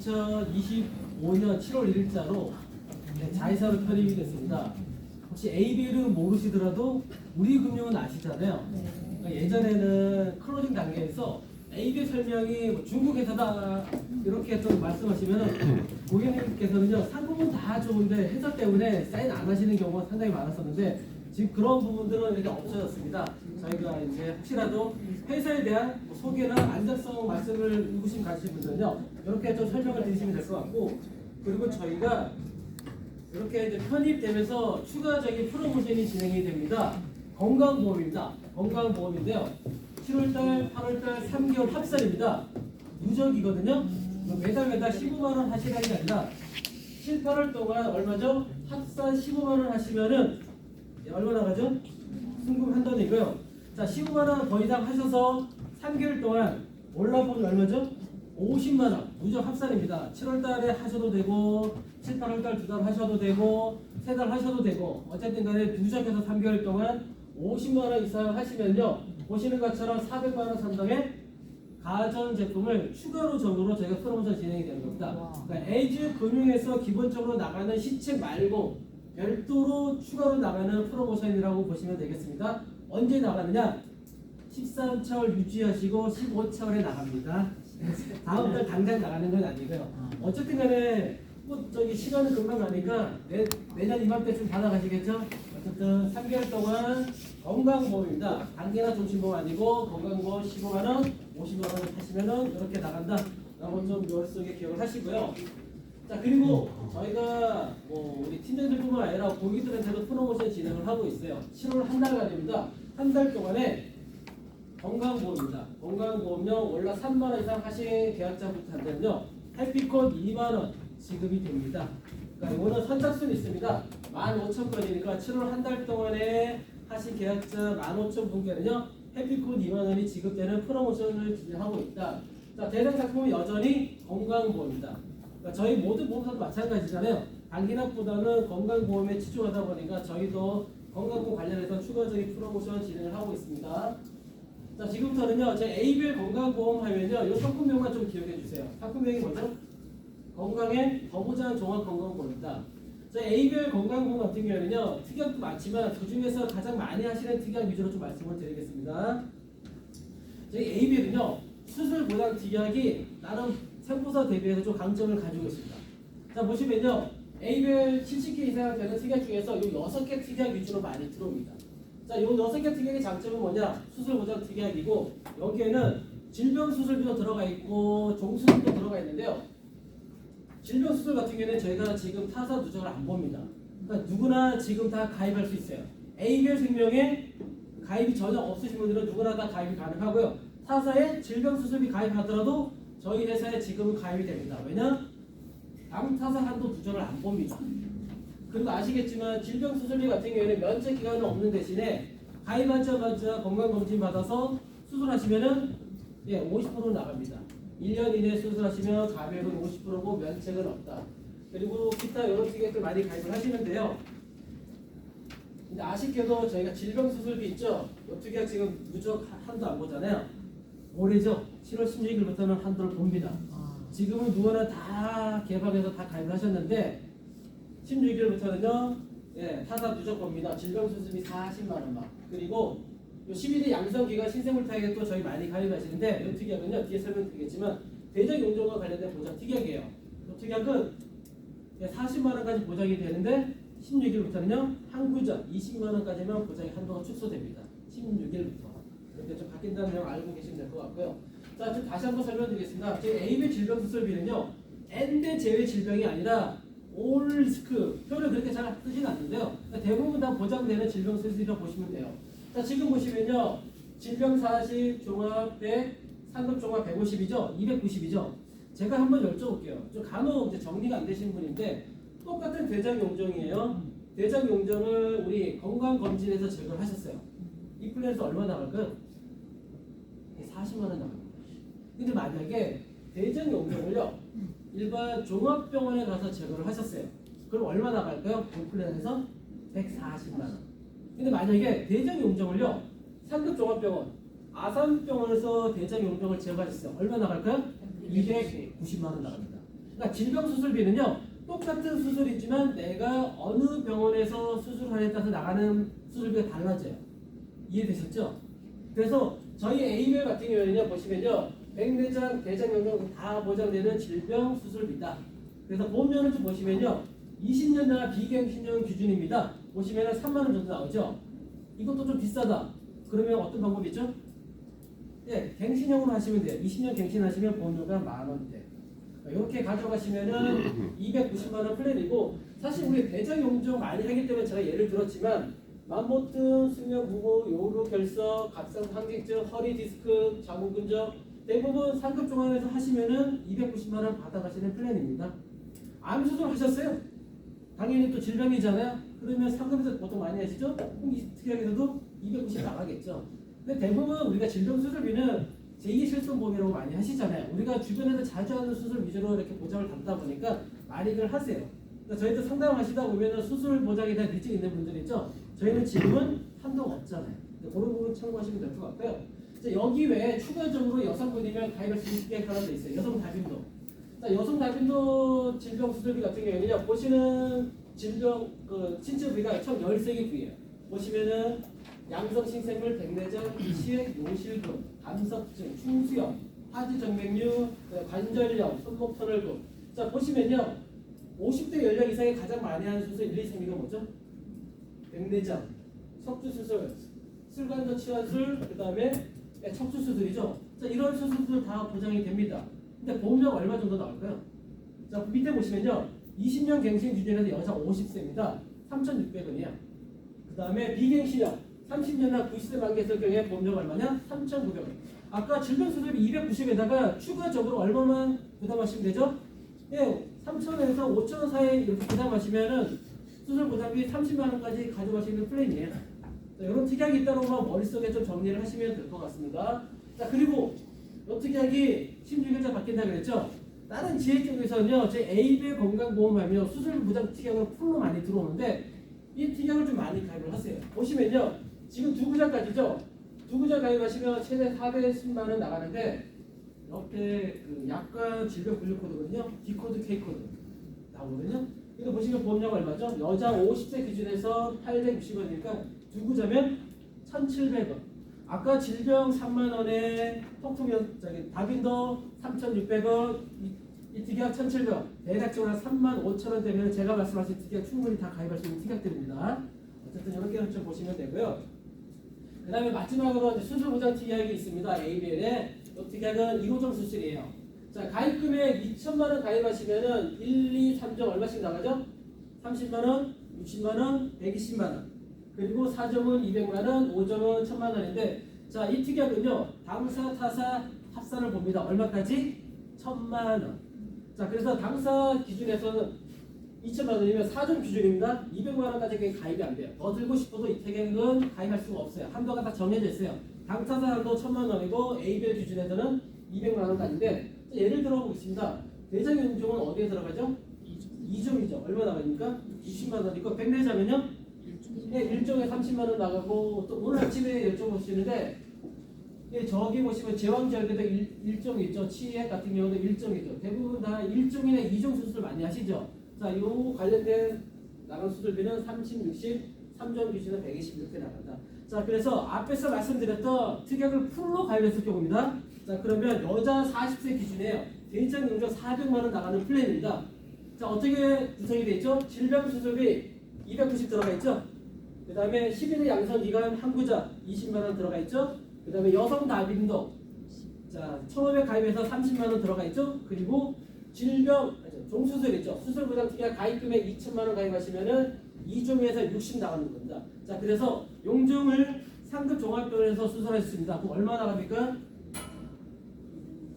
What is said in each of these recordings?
2025년 7월 1일자로 자회사로 편입이 됐습니다. 혹시 ABL은 모르시더라도 우리금융은 아시잖아요. 그러니까 예전에는 클로징 단계에서 ABL 설명이 뭐 중국 회사다 이렇게 또 말씀하시면 고객님께서는요 상품은 다 좋은데 회사 때문에 사인 안 하시는 경우가 상당히 많았었는데 지금 그런 부분들은 이렇게 없어졌습니다. 저희가 이제 혹시라도 회사에 대한 뭐 소개나 안전성 말씀을 의구심 가시는 분들은요 이렇게 좀 설명을 드리시면 될 것 같고, 그리고 저희가 이렇게 이제 편입되면서 추가적인 프로모션이 진행이 됩니다. 건강보험입니다. 건강보험인데요. 7월달, 8월달 3개월 합산입니다. 누적이거든요. 매달 15만 원 하시라는 게 아니라 7, 8월 동안 얼마죠? 합산 15만 원 하시면은 얼마 나가죠? 순금 한 돈이고요. 자, 15만 원 더 이상 하셔서 3개월 동안 올라보면 얼마죠? 50만 원 누적 합산입니다. 7월 달에 하셔도 되고 7, 8월 달 2달 하셔도 되고 3달 하셔도 되고 어쨌든 간에 누적해서 3개월 동안 50만 원 이상 하시면요 보시는 것처럼 400만 원 상당의 가전 제품을 추가로 적으로 저희가 프로모션 진행이 되는 겁니다. 그러니까 에이즈 금융에서 기본적으로 나가는 시책 말고 별도로 추가로 나가는 프로모션이라고 보시면 되겠습니다. 언제 나가느냐? 13차월 유지하시고 15차월에 나갑니다. 다음 달 당장 나가는 건 아니고요. 어쨌든 간에 뭐 저기 시간은 금방 가니까 내년 이맘때쯤 받아가시겠죠? 어쨌든 3개월 동안 건강보험입니다. 단계나 종신보험 아니고 건강보험 15만원, 50만원 하시면은 이렇게 나간다 라고 좀 머릿속에 기억을 하시고요. 자, 그리고 저희가 뭐 우리 팀장들뿐만 아니라 고객들한테도 프로모션 진행을 하고 있어요. 7월 한 달간입니다. 한 달 동안에 건강보험입니다. 건강보험료 월라 3만원 이상 하신 계약자부터 한다면요 해피콘 2만원 지급이 됩니다. 그러니까 이거는 선착순이 있습니다. 15,000건이니까 7월 한 달 동안에 하신 계약자 15,000분께는요 해피콘 2만원이 지급되는 프로모션을 진행하고 있다. 자, 대상 상품은 여전히 건강보험입니다. 그러니까 저희 모든 보험사도 마찬가지잖아요. 단기납보다는 건강보험에 치중하다 보니까 저희도 건강보험 관련해서 추가적인 프로모션 진행을 하고 있습니다. 자, 지금부터는요, 제 ABL 건강보험 하면요, 이 상품명만 좀 기억해 주세요. 상품명이 뭐죠? 건강의 더보장 종합건강보험입니다. 저희 ABL 건강보험 같은 경우에는요, 특약도 많지만 그 중에서 가장 많이 하시는 특약 위주로 좀 말씀을 드리겠습니다. 저희 ABL은요, 수술 보장 특약이 나름 생보사 대비해서 좀 강점을 가지고 있습니다. 자, 보시면요, ABL 70개 이상 되는 특약 중에서 이 6개 특약 위주로 많이 들어옵니다. 자, 이 6개 특약의 장점은 뭐냐? 수술 보장 특약이고 여기에는 질병 수술비도 들어가 있고 종수술도 들어가 있는데요. 질병 수술 같은 경우에는 저희가 지금 타사 누적을 안 봅니다. 그러니까 누구나 지금 다 가입할 수 있어요. ABL 생명에 가입이 전혀 없으신 분들은 누구나 다 가입이 가능하고요. 타사에 질병 수술비 가입하더라도 저희 회사에 지금은 가입이 됩니다. 왜냐? 당타사 한도 누적을 안 봅니다. 그리고 아시겠지만 질병 수술비 같은 경우에는 면책 기간은 없는 대신에 가입하자마자 건강검진 받아서 수술하시면은 50% 나갑니다. 1년 이내 수술하시면 가입은 50%고 면책은 없다. 그리고 기타 이런 특약들 많이 가입을 하시는데요. 근데 아쉽게도 저희가 질병 수술비 있죠? 이 특약 지금 누적 한도 안 보잖아요. 올해죠. 7월 16일부터는 한도를 봅니다. 지금은 누구나 다 개방해서 다 가입을 하셨는데 16일부터는요 타사 누적 봅니다. 질병 수술비 40만원만. 그리고 12대 양성기간 신생물 타격도 저희 많이 가입하시는데 이 특약은요 뒤에 설명드리겠지만 대장 용종과 관련된 보장 특약이에요. 이 특약은 40만원까지 보장이 되는데 16일부터는요 항구전 20만원까지만 보장이 한도가 축소됩니다. 16일부터. 이렇게 좀 바뀐다는 내용 알고 계시면 될 것 같고요. 자, 좀 다시 한번 설명드리겠습니다. 제 ABL 질병 수술비는요 N대 제외 질병이 아니라 올 리스크 표를 그렇게 잘 쓰지는 않는데요. 그러니까 대부분 다 보장되는 질병 수술이라고 보시면 돼요. 자, 지금 보시면요 질병 40, 종합 100, 상급 종합 150이죠. 290이죠. 제가 한번 여쭤볼게요. 좀 간혹 이제 정리가 안 되시는 분인데 똑같은 대장 용종이에요. 대장 용종을 우리 건강검진에서 제거를 하셨어요. 이 플랜에서 얼마 나갈까요? 40만 원 나갑니다. 근데 만약에 대장 용종을요 일반 종합병원에 가서 제거를 하셨어요. 그럼 얼마 나갈까요? 본 플랜에서 140만 원. 근데 만약에 대장 용종을요 상급 종합병원 아산병원에서 대장 용종을 제거하셨어요. 얼마 나갈까요? 290만 원 나갑니다. 그러니까 질병 수술비는요 똑같은 수술이지만 내가 어느 병원에서 수술하냐에 따라서 나가는 수술비가 달라져요. 이해되셨죠? 그래서 저희 A별 같은 경우에는요 보시면요 백내장, 대장, 영양 다 보장되는 질병 수술비다. 그래서 보험료를 좀 보시면요 20년나 비갱신형 기준입니다. 보시면은 3만 원 정도 나오죠. 이것도 좀 비싸다. 그러면 어떤 방법이 있죠? 예, 갱신형으로 하시면 돼요. 20년 갱신하시면 보험료가 10,000원대. 이렇게 가져가시면은 290만 원 플랜이고, 사실 우리 대장 용종 많이 하기 때문에 제가 예를 들었지만 만보튼, 수면 무호, 요로 결석, 갑상 항객증, 허리 디스크, 자궁근적 대부분 상급 종합에서 하시면은 290만 원 받아가시는 플랜입니다. 암 수술 하셨어요? 당연히 또 질병이잖아요. 그러면 상급에서 보통 많이 하시죠? 그럼 이 특약에서도 290 나가겠죠. 근데 대부분 우리가 질병 수술비는 제2실손보험이라고 많이 하시잖아요. 우리가 주변에서 자주 하는 수술 위주로 이렇게 보장을 받다 보니까 많이들 하세요. 그러니까 저희도 상담을 하시다 보면 수술 보장에 대한 대책 있는 분들 있죠. 저희는 지금은 한동 없잖아요. 그런 부분 참고하시면 될 것 같고요. 이제 여기 외에 추가적으로 여성분이면 가입할 수 있게 하나 더 있어요. 여성 다빈도. 자, 여성 다빈도 질병 수술비 같은 경우에는요. 보시는 질병 신체부위가 총 13개 부위예요. 보시면은 양성신생물, 백내장, 시액, 요실금, 감석증, 충수염, 하지정맥류, 관절염, 손목 터널금. 자 보시면요 50대 연령 이상이 가장 많이 하는 수술 1, 2, 3위가 뭐죠? 백내장, 척추수술, 술관저 치환술, 그 다음에 척추수술이죠. 자 이런 수술들 다 보장이 됩니다. 근데 보험료가 얼마 정도 나올까요? 자 밑에 보시면요 20년 갱신 기준에서 여자 50세입니다. 3,600원이야. 그 다음에 비갱신형 30년이나 90세 만기 했을 경우에 보험료가 얼마냐? 3,900원. 아까 질병수술비 290에다가 추가적으로 얼마만 부담하시면 되죠? 예, 3,000원에서 5,000원 사이 이렇게 부담하시면은 수술 보장비 30만 원까지 가져가시는 플랜이에요. 자, 이런 특약이 있다고만 머릿속에 좀 정리를 하시면 될 것 같습니다. 자, 그리고 이 특약이 심증결자 바뀐다 그랬죠? 다른 지역 쪽에서는요, 제 A별 건강보험하면 수술 보장 특약으로 풀로 많이 들어오는데 이 특약을 좀 많이 가입을 하세요. 보시면요, 지금 두 구자까지죠? 두 구자 가입하시면 최대 410만 원 나가는데 옆에 그 약관 질병 분류 코드거든요. D 코드, K 코드 나오거든요. 이거 보시면 보험료가 얼마죠? 여자 50세 기준에서 860원이니까 두 구자면 1,700원. 아까 질병 3만 원에 통풍연 다빈도 3,600원, 이 특약 1,700원. 대략적으로 35,000원 되면 제가 말씀하신 특약 충분히 다 가입할 수 있는 특약들입니다. 어쨌든 이렇게 좀 보시면 되고요. 그 다음에 마지막으로 수술 보장 특약이 있습니다. ABL에 이 특약은 2호점 수술이에요. 자, 가입 금액 2천만 원 가입하시면은 1, 2, 3점 얼마씩 나가죠? 30만 원, 60만 원, 120만 원. 그리고 4점은 200만 원, 5점은 1,000만 원인데, 자, 이 특약은요 당사 타사 합산을 봅니다. 얼마까지? 1,000만 원. 자, 그래서 당사 기준에서는 2천만 원이면 4점 기준입니다. 200만 원까지 가입이 안 돼요. 더 들고 싶어도 이 특약은 가입할 수가 없어요. 한도가 다 정해져 있어요. 당사자 한도 1,000만 원이고 A별 기준에서는 200만 원까지인데, 예를 들어 보겠습니다. 대장 용종은 어디에 들어가죠? 2종이죠. 얼마 나가니까? 20만 원이고, 백내장은요? 네, 1종에 30만 원 나가고, 또 오늘 아침에 여쭤보시는데, 예, 저기 보시면 제왕절개도 1종 있죠. 치액 같은 경우도 1종이죠. 대부분 다 1종이나 2종 수술 많이 하시죠. 자, 요 관련된 나간 수술비는 30, 60, 3종 기준은 120 이렇게 나간다. 자, 그래서 앞에서 말씀드렸던 특약을 풀로 가입했을 경우입니다. 자, 그러면 여자 40세 기준에요. 대장 용적 400만 원 나가는 플랜입니다. 자, 어떻게 구성이 되어 있죠? 질병 수술비 290 들어가 있죠. 그 다음에 11일 양성 기간 한구자 20만 원 들어가 있죠. 그 다음에 여성 다빈도 자 1,500 가입해서 30만 원 들어가 있죠. 그리고 질병 종수술 있죠. 수술 보장 특약 가입 금액 2천만 원 가입하시면은 2종에서 60 나가는 겁니다. 자, 그래서 용종을 상급 종합병원에서 수술하셨습니다. 그럼 얼마 나갑니까?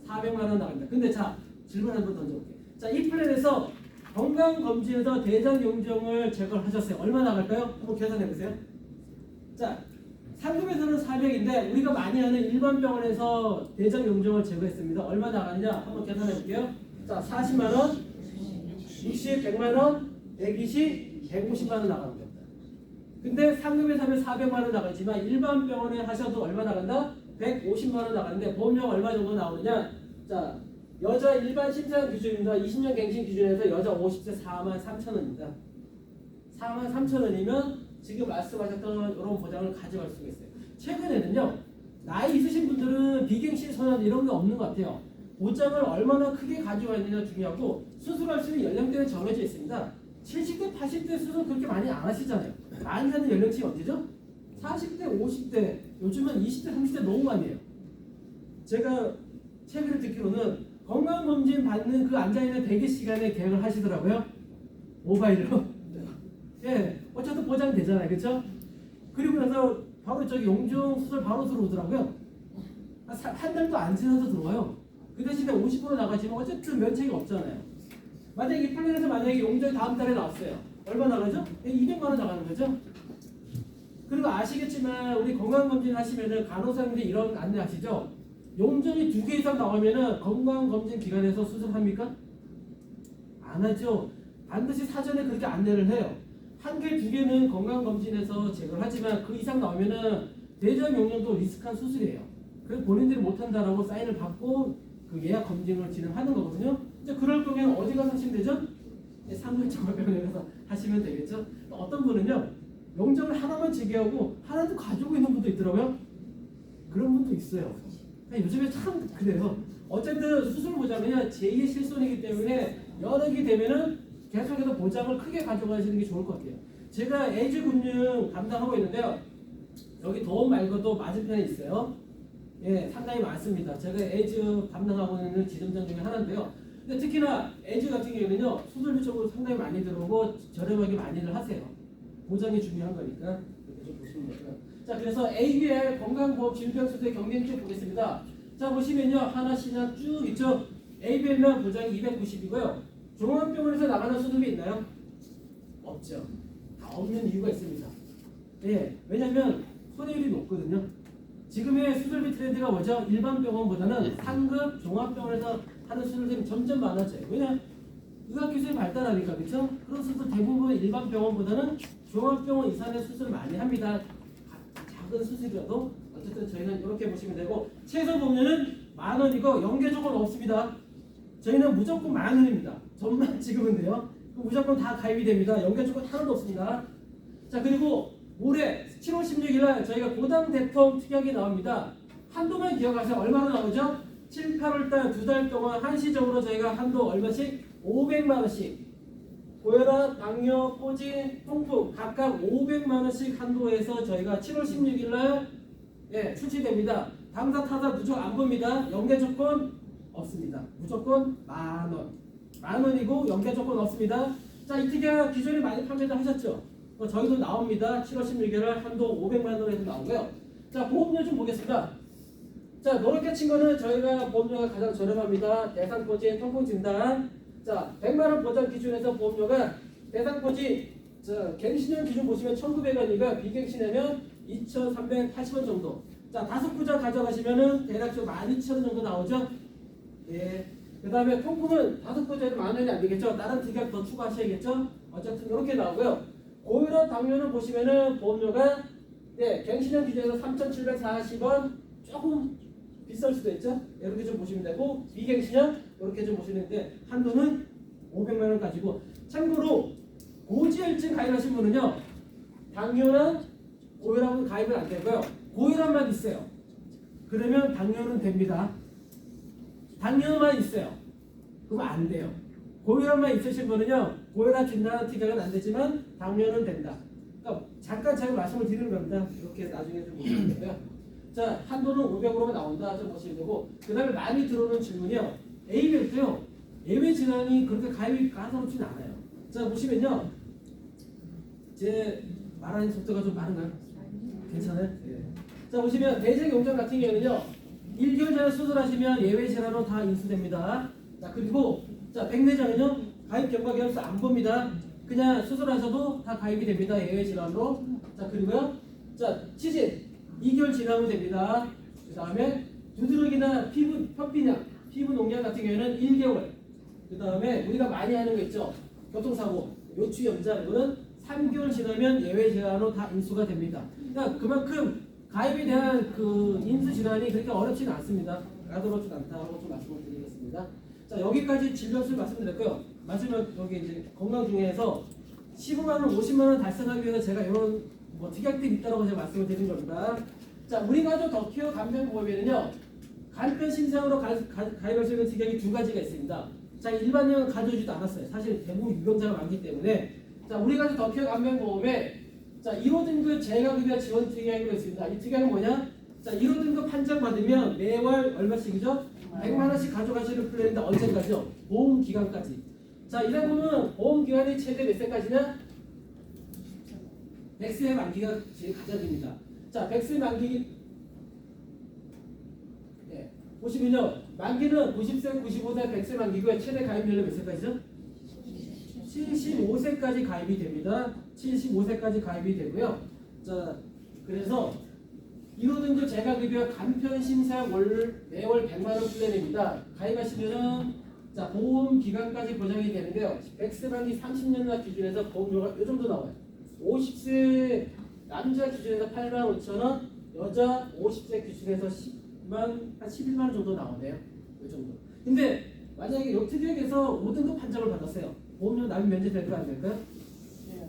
400만 원 나갑니다. 근데 자, 질문 한번 던져볼게요. 자, 이 플랜에서 건강검진에서 대장 용종을 제거를 하셨어요. 얼마 나갈까요? 한번 계산해 보세요. 자, 상급에서는 400인데 우리가 많이 하는 일반 병원에서 대장 용종을 제거했습니다. 얼마 나가느냐? 한번 계산해 볼게요. 자, 40만 원, 60, 100만 원, 120, 150만 원 나가는 겁니다. 근데 상급에서 하면 400만 원 나가지만 일반 병원에 하셔도 얼마 나간다? 150만 원 나가는데 보험료가 얼마 정도 나오느냐? 자, 여자 일반 심사한 기준입니다. 20년 갱신 기준에서 여자 50세 43,000원입니다. 43,000원이면 지금 말씀하셨던 이런 보장을 가져갈 수가 있어요. 최근에는요, 나이 있으신 분들은 비갱신 선언 이런 게 없는 것 같아요. 보장을 얼마나 크게 가져가 있느냐 중요하고, 수술할 수 있는 연령대는 정해져 있습니다. 70대, 80대 수술 그렇게 많이 안 하시잖아요. 많이 하는 연령층이 언제죠? 40대, 50대, 요즘은 20대, 30대 너무 많이 해요. 제가 최근에 듣기로는 건강검진 받는 그 앉아있는 대기 시간에 계획을 하시더라고요. 모바일로. 예, 어쨌든 보장되잖아요. 그렇죠? 그리고 나서 바로 저기 용종 수술 바로 들어오더라고요. 한 달도 안 지나서 들어와요. 그 대신에 50% 나가지만 어쨌든 면책이 없잖아요. 만약에 이 플랜에서 만약에 용종이 다음 달에 나왔어요. 얼마 나가죠? 200만 원 나가는 거죠? 그리고 아시겠지만 우리 건강검진 하시면은 간호사님들이 이런 안내 하시죠? 용종이 2개 이상 나오면은 건강검진 기관에서 수술합니까? 안 하죠. 반드시 사전에 그렇게 안내를 해요. 1개, 2개는 건강검진에서 제거를 하지만 그 이상 나오면은 대장 용종도 리스크한 수술이에요. 그래서 본인들이 못한다라고 사인을 받고 그 예약 검진을 진행하는 거거든요. 이제 그럴 경우에는 어디 가서 하시면 되죠? 상근종합병원에 가서 하시면 되겠죠. 어떤 분은요, 용종을 하나만 제기하고 하나도 가지고 있는 분도 있더라고요. 그런 분도 있어요. 요즘에 참 그래요. 어쨌든 수술 보장은요, 제2의 실손이기 때문에 여러 개 되면은 계속해서 보장을 크게 가져가시는 게 좋을 것 같아요. 제가 에이즈금융 담당하고 있는데요. 여기 도움 말고도 맞은편에 있어요. 예, 상당히 많습니다. 제가 에이즈 담당하고 있는 지점장 중에 하나인데요. 근데 특히나 에이즈 같은 경우에는요, 수술비 쪽으로 상당히 많이 들어오고 저렴하게 많이들 하세요. 보장이 중요한 거니까 이렇게 좀 보시면 되고요. 자, 그래서 ABL 건강보험 질병수술 경쟁률 보겠습니다. 자, 보시면요, 하나씩 쭉 있죠. ABL만 보장이 290이고요. 종합병원에서 나가는 수술비 있나요? 없죠. 다 없는 이유가 있습니다. 예, 왜냐면 손해율이 높거든요. 지금의 수술비 트렌드가 뭐죠? 일반 병원보다는 상급 종합병원에서 하는 수술들이 점점 많아져요. 왜냐? 의학기술이 발달하니까, 그렇죠? 그런 수술 대부분 일반 병원보다는 종합병원 이상의 수술을 많이 합니다. 작은 수술이라도 어쨌든 저희는 이렇게 보시면 되고, 최소 보면은 10,000원이고 연계 조건 없습니다. 저희는 무조건 10,000원입니다. 전만 지급은 돼요. 무조건 다 가입이 됩니다. 연계 조건 하나도 없습니다. 자, 그리고 올해 7월 16일 날 저희가 고당 대통 특약이 나옵니다. 한도만 기억하세요. 얼마나 나오죠? 7, 8월 달 2달 동안 한시적으로 저희가 한도 얼마씩? 500만 원씩. 고혈압, 당뇨, 꼬진, 통풍 각각 500만 원씩 한도에서 저희가 7월 16일 날 예, 출시됩니다. 당사 타사 무조건 안 봅니다. 연계 조건 없습니다. 무조건 10,000원. 10,000원이고 연계 조건 없습니다. 자, 이 특약 기존에 많이 판매를 하셨죠? 저희도 나옵니다. 7월 16일 날 한도 500만 원에서 나오고요. 자, 보험료 좀 보겠습니다. 자, 노랗게 친 거는 저희가 보험료가 가장 저렴합니다. 대상포진 통풍 진단. 자, 100만 원 보장 기준에서 보험료가 대상포진 갱신형 기준 보시면 1,900원이가 비갱신하면 2,380원 정도. 자, 5구자 가져가시면은 대략적으로 12,000원 정도 나오죠. 예. 그 다음에 통풍은 5구자에도 10,000원이 안 되겠죠. 다른 특약 더 추가하셔야겠죠. 어쨌든 이렇게 나오고요. 고혈압 당뇨는 보시면은 보험료가 예, 갱신형 기준에서 3,740원 조금 비쌀 수도 있죠. 이렇게 좀 보시면 되고, 비갱신형 이렇게 좀 보시면 되는데 한도는 500만 원 가지고. 참고로 고지혈증 가입하신 분은요, 당뇨나 고혈압은 가입은 안 되고요. 고혈압만 있어요. 그러면 당뇨는 됩니다. 당뇨만 있어요. 그러면 안 돼요. 고혈압만 있으신 분은요, 고혈압 진단 특약은 안 되지만 당뇨는 된다. 그러니까 잠깐 제가 말씀을 드리는 겁니다. 이렇게 나중에 좀 보시면 되고요. 자, 한도는 500으로만 나온다 좀 보시면 되고, 그 다음에 많이 들어오는 질문이요, ABL도요 예외 질환이 그렇게 가입이 까다롭진 않아요. 자, 보시면요, 제 말하는 속도가 좀 빠른가요? 괜찮아요? 예. 자, 보시면 대장 용종 같은 경우는요, 1개월 전에 수술하시면 예외 질환으로 다 인수됩니다. 자, 그리고 자, 백내장은요, 가입 경과 계약서 안 봅니다. 그냥 수술하셔도 다 가입이 됩니다. 예외 질환으로. 자, 그리고요, 자, 치진 2개월 지나면 됩니다. 그 다음에 두드러기나 피부 현빈약, 피부 농약 같은 경우에는 1개월. 그 다음에 우리가 많이 하는 거 있죠. 교통사고, 요추 염자, 이거는 3개월 지나면 예외 질환으로 다 인수가 됩니다. 그러니까 그만큼 가입에 대한 그 인수 질환이 그렇게 어렵지는 않습니다. 까다롭진 않다고 좀 말씀을 드리겠습니다. 자, 여기까지 질병수를 말씀드렸고요. 마지막 여기 이제 건강 중에서 15만 원, 50만 원 달성하기 위해서 제가 이런 뭐 특약들이 있다고 제가 말씀을 드린 겁니다. 자, 우리 가족 더케어 간병보험에는요, 간편 신상으로 가입할 수 있는 특약이 두 가지가 있습니다. 자, 일반형은 가져오지도 않았어요. 사실 대부분 유병자가 많기 때문에. 자, 우리 가족 더케어 간병보험에 자, 1호 등급 재가급여 지원 특약으로 있습니다. 이 특약은 뭐냐? 자, 1호 등급 판정 받으면 매월 얼마씩이죠? 100만 원씩 가져가시는 플랜인데 언제까지요? 보험 기간까지. 자, 이 상품은 보험 기간이 최대 몇 세까지냐? 100세 만기가 가져집니다. 자, 100세 만기 보시면요, 만기는 90세, 95세, 100세 만기고요. 최대 가입 연령 몇 세까지죠? 75세까지 가입이 됩니다. 75세까지 가입이 되고요. 자, 그래서 1호 등급 재가급여 간편 심사 매월 100만 원 플랜입니다. 가입하시면은 자, 보험 기간까지 보장이 되는데요. 100세 만기 30년나 기준에서 보험료가 이 정도 나와요. 50세 남자 기준에서 8만 5천 원, 여자 50세 기준에서 10만 한 11만 원 정도 나오네요. 이 정도. 근데 만약에 요 특약에서 5등급 판정을 받았어요. 보험료 납입 면제될까요, 안 될까요?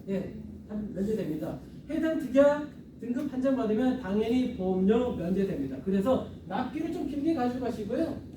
예, 면제됩니다. 해당 특약 등급 판정 받으면 당연히 보험료 면제됩니다. 그래서 납기를 좀 길게 가져가시고요.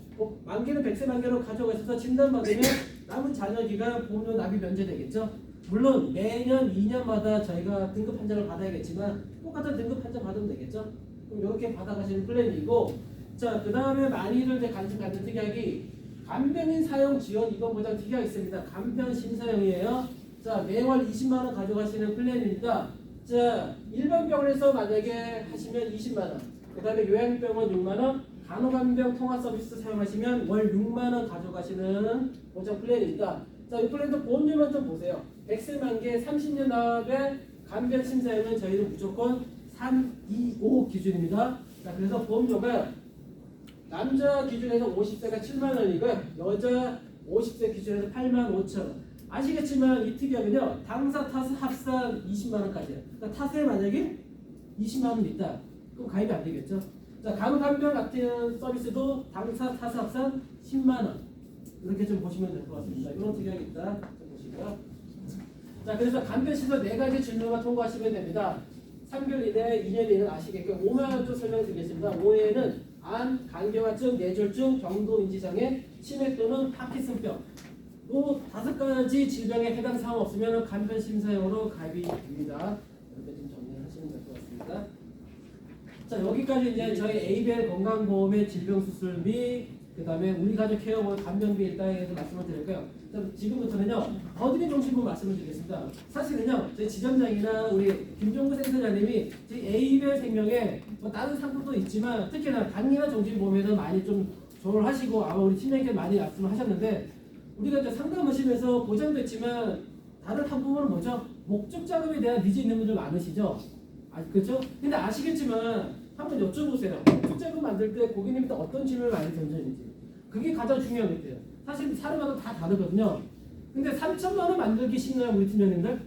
만기는 100세 만기로 가져가셔서 진단 받으면 남은 자녀 기간 보험료 납입 면제되겠죠. 물론 매년 2년마다 저희가 등급 판정을 받아야겠지만 똑같은 등급 판정 받으면 되겠죠. 그럼 이렇게 받아가시는 플랜이고, 자, 그 다음에 많이들 관심 갖는 특약이 간병인 사용 지원 이동보장 특약이 있습니다. 간편 신사용이에요. 자, 매월 20만 원 가져가시는 플랜입니다. 자, 일반 병원에서 만약에 하시면 20만 원, 그 다음에 요양병원 6만 원, 간호간병 통화 서비스 사용하시면 월 6만 원 가져가시는 보장 플랜입니다. 자, 이 플랜도 보험료만 좀 보세요. 100세 만기에 30년 납의 간병 심사용은 저희는 무조건 3, 2, 5 기준입니다. 자, 그래서 보험료가 남자 기준에서 50세가 7만 원이고요. 여자 50세 기준에서 8만 5천 원. 아시겠지만 이 특약은요, 당사 타사 합산 20만 원까지예요. 그러니까 타사에 만약에 20만 원 있다, 그럼 가입이 안 되겠죠. 자, 간호간병 같은 서비스도 당사 타사 합산 10만 원. 이렇게 좀 보시면 될 것 같습니다. 이런 특약이 있다. 좀 보시고요. 자, 그래서 간편시설 4가지 질문만 통과하시면 됩니다. 3개월 이내, 2년 이내는 아시겠고 5만 원 좀 설명드리겠습니다. 5회는 암, 간경화증, 뇌졸중, 경도인지장애, 치매 또는 파킨슨병, 또 5가지 질병에 해당 사항 없으면 간편심사용으로 가입이 됩니다. 이렇게 좀 정리하시면 될 것 같습니다. 자, 여기까지 이제 저희 ABL 건강보험의 질병수술 및 그 다음에 우리 가족 케어보험 간병비 일당에 대해서 말씀을 드릴게요. 지금부터는요, 더드림 정신부 말씀을 드리겠습니다. 사실은요, 저희 지점장이나 우리 김종구 센터장님이 저희 ABL 생명에 뭐 다른 상품도 있지만 특히나 당뇨 정신보험에서 많이 좀 조언을 하시고 아마 우리 팀장님께 많이 말씀을 하셨는데, 우리가 이제 상담하시면서 보장도 있지만 다른 한 부분은 뭐죠? 목적 작업에 대한 니즈 있는 분들 많으시죠? 그렇죠? 근데 아시겠지만 한번 여쭤보세요. 목적 작업 만들 때 고객님한테 어떤 질문을 많이 던졌는지. 그게 가장 중요한 것이에요. 사실 사람마다 다 다르거든요. 근데 3천만 원 만들기 쉽나요, 우리 팀장님들?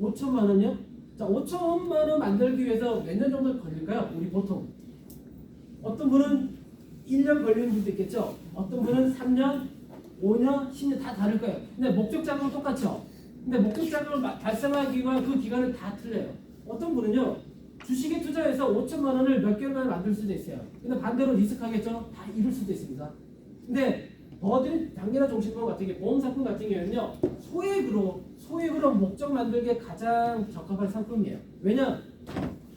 5천만 원이요? 자, 5천만 원 만들기 위해서 몇 년 정도 걸릴까요? 우리 보통. 어떤 분은 1년 걸리는 분도 있겠죠? 어떤 분은 3년, 5년, 10년 다 다를 거예요. 근데 목적 작업은 똑같죠? 근데 목적 작업을 달성하기 위한 그 기간은 다 틀려요. 어떤 분은요, 주식에 투자해서 5천만 원을 몇 개월 만에 만들 수도 있어요. 근데 반대로 리스크하겠죠? 다 잃을 수도 있습니다. 근데 더드림 당기나 정신보험 같은 게 보험 상품 같은 경우는요, 소액으로 목적 만들기에 가장 적합한 상품이에요. 왜냐?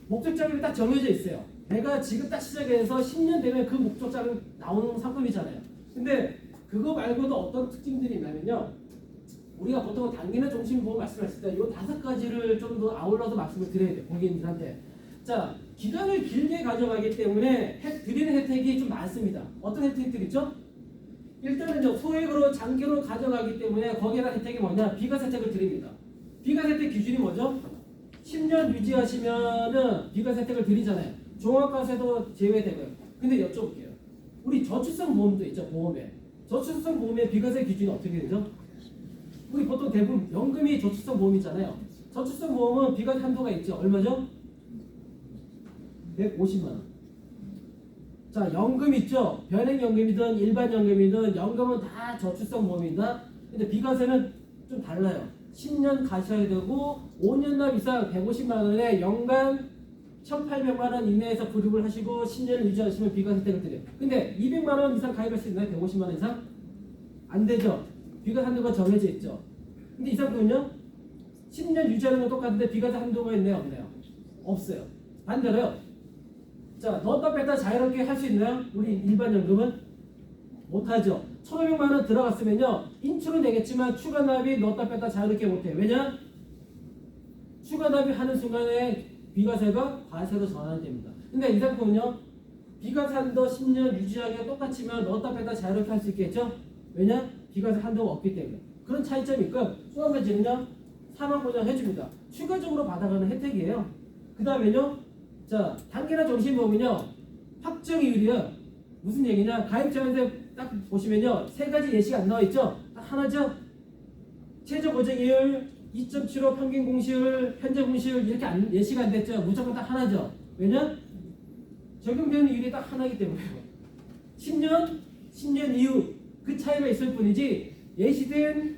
목적 자금이 딱 정해져 있어요. 내가 지금 딱 시작해서 10년 되면 그 목적 자금 나오는 상품이잖아요. 근데 그거 말고도 어떤 특징들이 있냐면요, 우리가 보통 당기나 정신보험 말씀하실 때 이 5가지를 좀 더 아울러서 말씀을 드려야 돼요, 고객님들한테. 자, 기간을 길게 가져가기 때문에 드리는 혜택이 좀 많습니다. 어떤 혜택들 있죠? 일단은 소액으로 장기로 가져가기 때문에 거기에다 혜택이 뭐냐? 비과세 혜택을 드립니다. 비과세 혜택 기준이 뭐죠? 10년 유지하시면은 비과세 혜택을 드리잖아요. 종합과세도 제외되고요. 근데 여쭤볼게요. 우리 저출생 보험도 있죠, 보험에. 저출생 보험의 비과세 기준이 어떻게 되죠? 우리 보통 대부분 연금이 저출생 보험이잖아요. 저출생 보험은 비과세 한도가 있죠. 얼마죠? 150만 원. 자, 연금 있죠? 변액연금이든 일반연금이든 연금은 다 저축성 보험입니다. 근데 비과세는 좀 달라요. 10년 가셔야 되고 5년 납 이상 150만 원에 연간 1,800만 원 이내에서 불입을 하시고 10년을 유지하시면 비과세 혜택을 드려요. 근데 200만 원 이상 가입할 수 있나요? 150만 원 이상? 안 되죠. 비과세 한도가 정해져 있죠. 근데 이 상품은요? 10년 유지하는 건 똑같은데 비과세 한도가 있나요? 없나요? 없어요. 반대로요. 자, 넣었다 뺐다 자유롭게 할 수 있나요? 우리 일반 연금은? 못하죠. 1,500만 원 들어갔으면요. 인출은 되겠지만 추가 납입 넣었다 뺐다 자유롭게 못해요. 왜냐? 추가 납입 하는 순간에 비과세가 과세로 전환됩니다. 근데 이 상품은요. 비과세 한도 10년 유지하기가 똑같지만 넣었다 뺐다 자유롭게 할 수 있겠죠? 왜냐? 비과세 한도가 없기 때문에. 그런 차이점이 있고 또 한 가지는요. 사망 보장 해줍니다. 추가적으로 받아가는 혜택이에요. 그 다음에요. 자, 단계나 정신보험은요. 확정이율이요. 무슨 얘기냐? 가입자한테 딱 보시면요. 세 가지 예시가 안 나와 있죠? 딱 하나죠? 최저 보장이율, 2.75 평균 공시율, 현재 공시율 이렇게 예시가 안 됐죠? 무조건 딱 하나죠? 왜냐? 적용되는 이율이 딱 하나이기 때문에요. 10년 이후 그 차이가 있을 뿐이지 예시된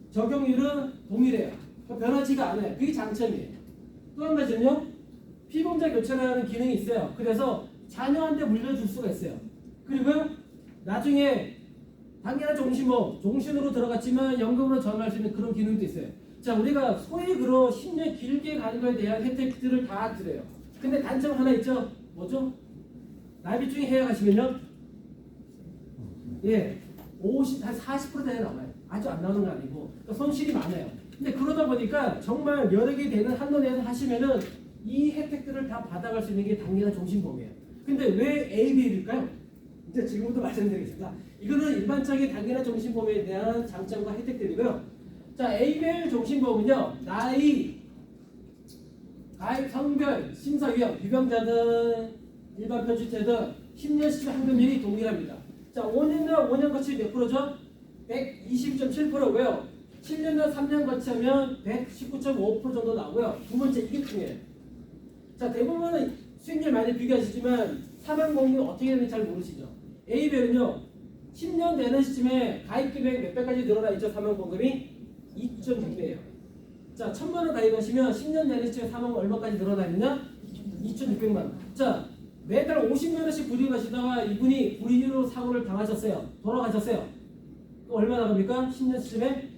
적용률은 동일해요. 변하지가 않아요. 그게 장점이에요. 또 한 가지는요. 피보험자 교체라는 기능이 있어요. 그래서 자녀한테 물려줄 수가 있어요. 그리고 나중에 단계나 종신보험, 종신으로 들어갔지만 연금으로 전환할 수 있는 그런 기능도 있어요. 자, 우리가 소액으로 10년 길게 가는 거에 대한 혜택들을 다 드려요. 근데 단점 하나 있죠? 뭐죠? 납입 중에 해약하시면요. 예, 한 40%대에 나와요. 아주 안 나오는 거 아니고. 그러니까 손실이 많아요. 근데 그러다 보니까 정말 여러 개 되는 한도 내에서 하시면은 이 혜택들을 다 받아갈 수 있는 게 단계나 종신보험이에요. 근데 왜 ABL일까요? 이제 지금부터 말씀드리겠습니다. 이거는 일반적인 단계나 종신보험에 대한 장점과 혜택들이고요. 자, ABL 종신보험은요. 나이, 가입 성별, 심사 위험, 유병자든 일반 편주체든 10년 시점 환급률이 동일합니다. 자, 5년이나 5년 거치 몇 프로죠? 120.7%고요. 7년이나 3년 거치하면 119.5% 정도 나오고요. 두 번째 이게 중요해요. 자, 대부분은 수익률 많이 비교하시지만 사망보험이 어떻게 되는지 잘 모르시죠? A별은요. 10년 되는 시점에 가입 금액 몇 배까지 늘어나 있죠? 사망보험금이 2.6배예요. 자, 1,000만 원 가입하시면 10년 되는 시점에 사망보험 얼마까지 늘어나 있느냐? 2,600만 원. 자, 매달 50만 원씩 불이하시다가 이분이 불이로 사고를 당하셨어요. 돌아가셨어요. 얼마 나갑니까? 10년 시점에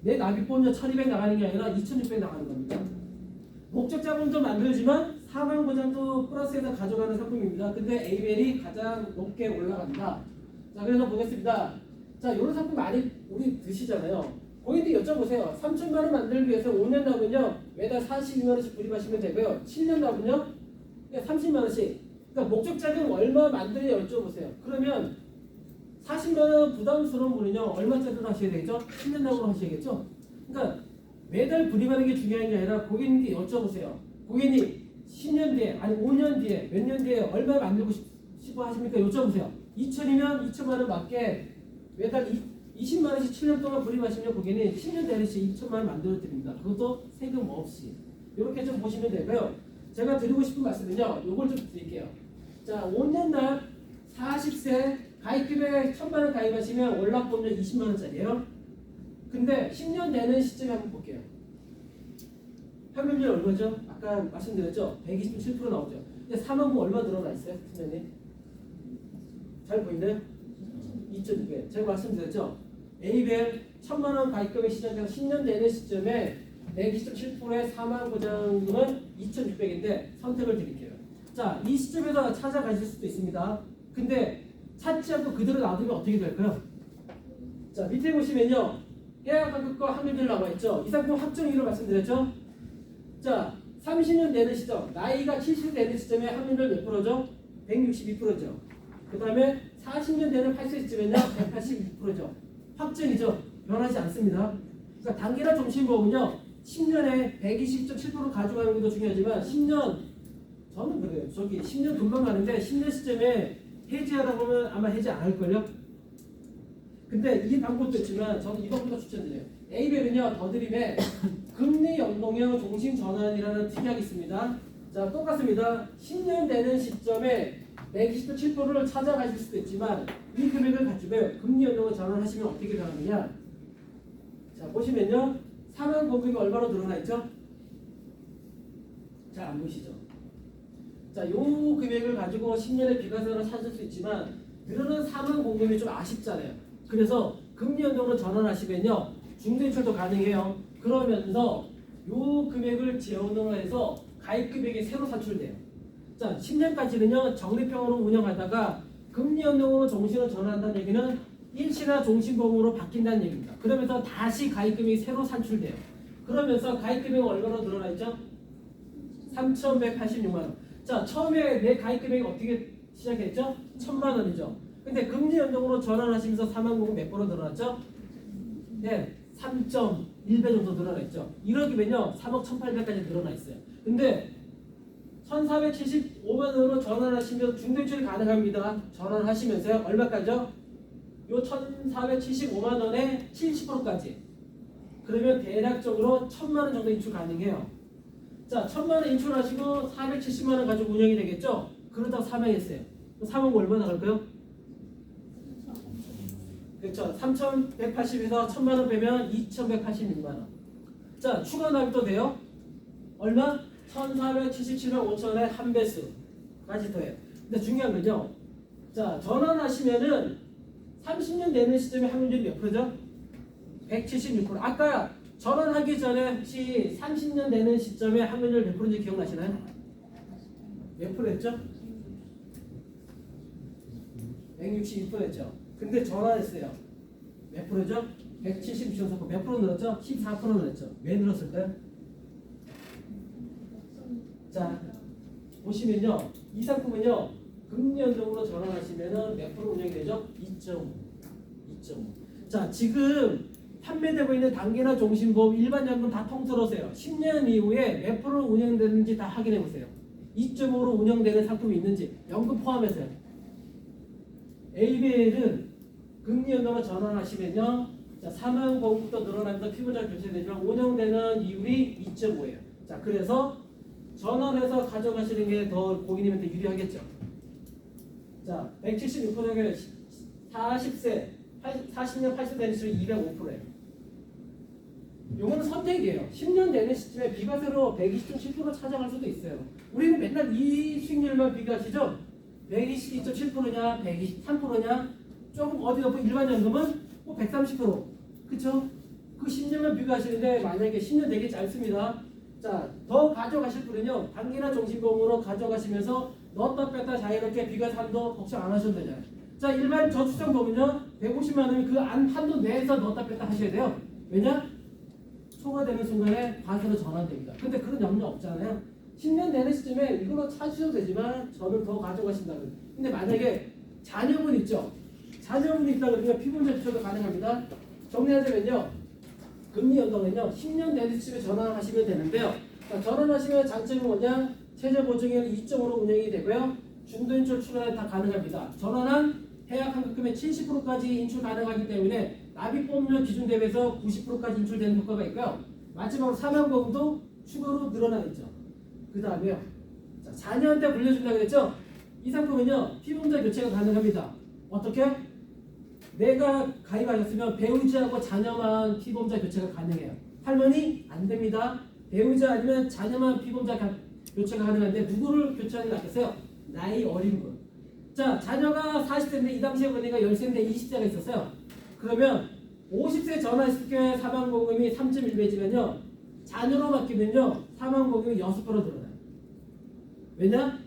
내 납입보험료 1,200 나가는 게 아니라 2,600 나가는 겁니다. 목적 자금도 만들지만 사망보장도 플러스해서 가져가는 상품입니다. 근데 ABL이 가장 높게 올라간다. 자, 그래서 보겠습니다. 자, 이런 상품 많이 우리 드시잖아요. 고객님 여쭤보세요. 3,000만 원 만들기 위해서 5년 납은요 매달 42만 원씩 불입하시면 되고요. 7년 납은요 30만 원씩. 그러니까 목적 자금 얼마 만드냐 여쭤보세요. 그러면 40만 원 부담스러운 분은요 얼마짜리로 하셔야 되겠죠? 10년 납으로 하셔야겠죠? 그러니까 매달 불입하는 게 중요한 게 아니라 고객님께 여쭤보세요. 고객님 10년 뒤에 아니 5년 뒤에 몇 년 뒤에 얼마 만들고 싶어 하십니까? 여쭤보세요. 2천이면 2천만 원 맞게 매달 20만 원씩 7년 동안 불입하시면 고객님 10년 되는시 2천만 원 만들어 드립니다. 그것도 세금 없이. 이렇게 좀 보시면 되고요. 제가 드리고 싶은 말씀은요. 요걸 좀 드릴게요. 자, 5년 납 40세 가입금액 1,000만 원 가입하시면 월납보험료 20만 원짜리예요. 근데 10년 되는 시점에 한번 볼게요. 환급률 얼마죠? 아까 말씀드렸죠? 120.7% 나오죠. 근데 사망보험 얼마 늘어나 있어요? 팀장님? 잘 보이나요? 2,600. 제가 말씀드렸죠? ABL 1,000만 원 가입금액 시작해서 10년 되는 시점에 120.7%의 사망보장금은 2,600인데 선택을 드릴게요. 자, 이 시점에서 찾아가실 수도 있습니다. 근데 찾지 않고 그대로 놔두면 어떻게 될까요? 자, 밑에 보시면요. 해약 환급과 환급률 나와 있죠. 이 상품 확정이유로 말씀드렸죠. 자, 30년 되는 시점, 나이가 70 되는 시점에 환급률 몇 프로죠? 162%죠. 그 다음에 40년 되는 8세 시점에는 182%죠. 확정이죠. 변하지 않습니다. 그러니까 단기나 종신보험은요. 10년에 120.7% 가져가는 것도 중요하지만 10년, 저는 그래요. 저기 10년 금방 가는데 10년 시점에 해지하다 보면 아마 해지 안 할걸요? 근데 이 방법도 있지만 저는 이 방법도 추천드려요. A별은요. 더드림에 금리 연동형 종신 전환이라는 특약이 있습니다. 자, 똑같습니다. 10년 되는 시점에 127%를 찾아가실 수도 있지만 이 금액을 가지고 금리 연동을 전환하시면 어떻게 변하느냐. 자, 보시면요. 사망 공금이 얼마로 늘어나 있죠? 잘 안 보이시죠? 자, 요 금액을 가지고 10년의 비과세를 찾을 수 있지만 늘어난 사망 공금이 좀 아쉽잖아요. 그래서 금리 연동으로 전환하시면요. 중도인출도 가능해요. 그러면서 요 금액을 재운동을 해서 가입 금액이 새로 산출돼요. 자, 10년까지는요. 적립형으로 운영하다가 금리 연동으로 종신을 전환한다는 얘기는 일시나 종신보험으로 바뀐다는 얘기입니다. 그러면서 다시 가입 금액이 새로 산출돼요. 그러면서 가입 금액은 얼마로 늘어나 있죠? 3,186만 원. 자, 처음에 내 가입 금액이 어떻게 시작했죠? 1,000만 원이죠. 근데 금리 연동으로 전환하시면서 사망보험 몇 배로 늘어났죠? 네, 3.1배 정도 늘어나 있죠. 이러기면요, 3억 1,800까지 늘어나 있어요. 근데 1,475만 원으로 전환하시면 중대출이 가능합니다. 전환하시면서요, 얼마까지요? 요 1,475만 원에 70%까지. 그러면 대략적으로 1,000만 원 정도 인출 가능해요. 자, 1,000만 원 인출하시고 470만 원 가지고 운영이 되겠죠? 그러다가 사망했어요. 사망 얼마 나갈까요? 그렇죠. 3,180에서 1,000만 원 빼면 2,186만 원. 자, 추가 납입도 돼요? 얼마? 1,477만 5천원에 한 배수까지 더해요. 근데 중요한 건요. 자, 전환하시면은 30년 되는 시점에 확률이 몇 프로죠? 176%. 아까 전환하기 전에 혹시 30년 되는 시점에 확률 몇 프로인지 기억나시나요? 몇 프로였죠? 162%였죠. 근데 전환했어요. 몇 프로죠? 176%. 몇 프로 늘었죠? 14% 늘었죠. 왜 늘었을까요? 자, 보시면요. 이 상품은요. 금년동으로 전환하시면은 몇 프로 운영이 되죠? 2.5. 자, 지금 판매되고 있는 단기나 종신보험, 일반연금 다 통틀어서요. 10년 이후에 몇 프로 운영되는지 다 확인해 보세요. 2.5로 운영되는 상품이 있는지 연금 포함해서요. ABL은 금리연동으로 전환하시면요. 자, 사망보험부터 늘어나면서 피보자 교체되지만 운영되는 이율이 2.5예요. 자, 그래서 전환해서 가져가시는 게 더 고객님한테 유리하겠죠. 자, 176%에 40세, 40년 80세 되는 시점이 205%예요. 요거는 선택이에요. 10년 되는 시점에 비과세로 120.7% 찾아갈 수도 있어요. 우리는 맨날 이 수익률만 비교하시죠? 122.7%냐, 123%냐, 조금 어디 높은 일반연금은 뭐 130%. 그쵸? 그 10년만 비교하시는데 만약에 10년 되게 짧습니다. 자, 더 가져가실 분은요, 단기나 종신보험으로 가져가시면서 넣었다 뺐다 자유롭게 비과세 한도 걱정 안 하셔도 되잖아요. 자, 일반 저축성 보면요, 150만 원이면 그 안 한도 내에서 넣었다 뺐다 하셔야 돼요. 왜냐? 초과되는 순간에 과세로 전환됩니다. 근데 그런 염려 없잖아요. 10년 되는 시점에 이걸로 찾으셔도 되지만 저는 더 가져가신다는. 근데 만약에 자녀분 있죠? 자녀분이 있다 그러면 피보자 교체도 가능합니다. 정리하자면요. 금리 연동은요. 10년 되는 시점에 전환하시면 되는데요. 자, 전환하시면 장점이 뭐냐? 최저 보증액은 2.5로 운영이 되고요. 중도인출 출원에 다 가능합니다. 전환한 해약 환급금의 70%까지 인출 가능하기 때문에 납입보험료 기준 대비해서 90%까지 인출되는 효과가 있고요. 마지막으로 사망보험도 추가로 늘어나 있죠. 그 다음에요. 자, 자녀한테 물려준다고 그랬죠? 이 상품은요. 피보험자 교체가 가능합니다. 어떻게? 내가 가입하셨으면 배우자하고 자녀만 피보험자 교체가 가능해요. 할머니? 안 됩니다. 배우자 아니면 자녀만 피보험자 교체가 가능한데 누구를 교체하는 게 낫겠어요? 나이 어린 분. 자, 자녀가 40세인데 이 당시에 보니까 10세인데 20세가 있었어요. 그러면 50세 전화했을 때 사망보험이 3.1배지면요. 자녀로 맡기면요. 사망보험이 6배로 늘어나요. 왜냐?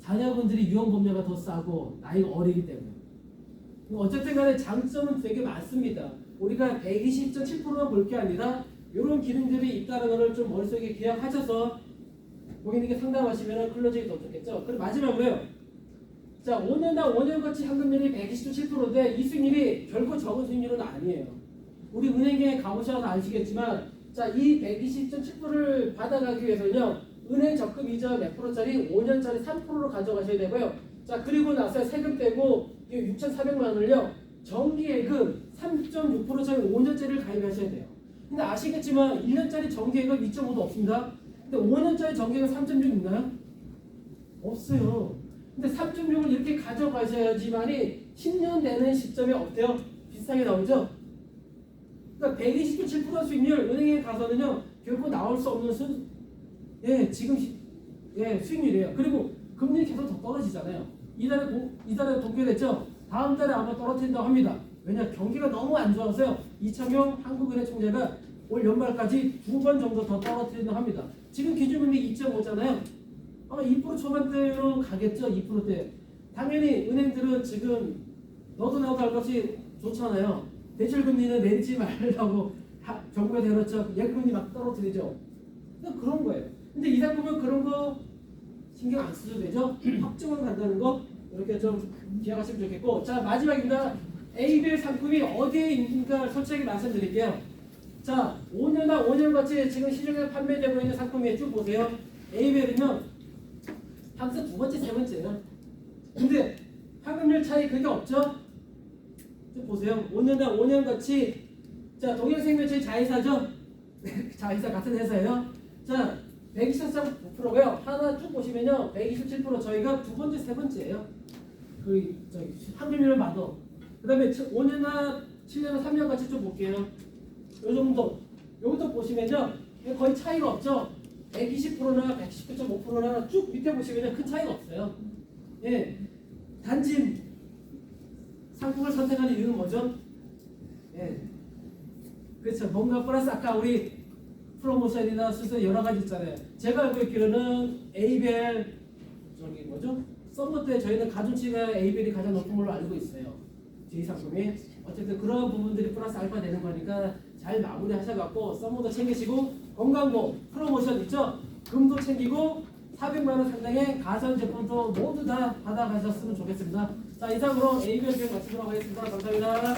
자녀분들이 유형보험료가 더 싸고 나이가 어리기 때문에. 어쨌든 간에 장점은 되게 많습니다. 우리가 120.7%만 볼 게 아니라 이런 기능들이 있다는 것을 좀 머릿속에 기억하셔서 고객님께 상담하시면 클로징이 더 좋겠죠. 그리고 마지막으로요. 자, 5년당 5년거치 현금률이 120.7%인데 이 수익률이 결코 적은 수익률은 아니에요. 우리 은행에 가보셔서 아시겠지만 자, 이 120.7%를 받아가기 위해서는요. 은행 적금 이자 몇 프로짜리 5년짜리 3%로 가져가셔야 되고요. 자, 그리고 나서 세금 떼고 6,400만 원을요. 정기예금 3.6%짜리 5년짜리를 가입하셔야 돼요. 근데 아시겠지만 1년짜리 정기예금 2.5도 없습니다. 근데 5년짜리 정기예금 3.6 있나요? 없어요. 근데 3.6을 이렇게 가져가셔야지만이 10년 되는 시점에 어때요? 비슷하게 나오죠? 그러니까 127% 수익률 은행에 가서는요 결코 나올 수 없는 지금 수익률이에요. 그리고 금리 계속 더 떨어지잖아요. 이달에 동결됐죠? 다음 달에 아마 떨어진다고 합니다. 왜냐 경기가 너무 안 좋아서요. 이창용 한국은행 총재가 올 연말까지 2번 정도 더 떨어뜨린다고 합니다. 지금 기준금리 2.5잖아요. 아마 2% 초반대로 가겠죠. 2%대. 당연히 은행들은 지금 너도 나도 알 것이 좋잖아요. 대출금리는 내리지 말라고 정부가 내렸죠. 예금리 막 떨어뜨리죠. 그런 거예요. 근데 이달 보면 그런 거 신경 안 쓰셔도 되죠. 확정으로 간다는 거 이렇게 좀 기억하시면 좋겠고, 자 마지막입니다. ABL 상품이 어디에 있는가 솔직하게 말씀드릴게요. 자 5년이나 5년 같이 지금 시중에 판매되고 있는 상품이 쭉 보세요. ABL이면 항상 두 번째, 세 번째예요. 근데 환급률 차이 그게 없죠? 쭉 보세요. 5년이나 5년 같이 자 동일생명체 자회사죠? 자회사 같은 회사예요. 자 124.9%고요. 하나 쭉 보시면요 127% 저희가 두 번째, 세 번째예요. 그 저기 환급률을 봐도. 그 다음에 5년이나 7년이나 3년 같이 좀 볼게요. 요 정도. 여기도 보시면요 거의 차이가 없죠? 120%나 119.5%나 쭉 밑에 보시면 큰 차이가 없어요. 예, 단지 상품을 선택하는 이유는 뭐죠? 예, 그렇죠. 뭔가 플러스 아까 우리 프로모션이나 수수 여러 가지 있잖아요. 제가 알고 있기로는 ABL 저기 뭐죠? 썸머 때 저희는 가중치가 ABL이 가장 높은 걸로 알고 있어요. 제 상품이 어쨌든 그런 부분들이 플러스 알파 되는 거니까 잘 마무리 하셔갖고 썸머도 챙기시고 건강보 프로모션 있죠? 금도 챙기고 400만 원 상당의 가전 제품도 모두 다 받아가셨으면 좋겠습니다. 자 이상으로 ABL 교육 마치도록 하겠습니다. 감사합니다.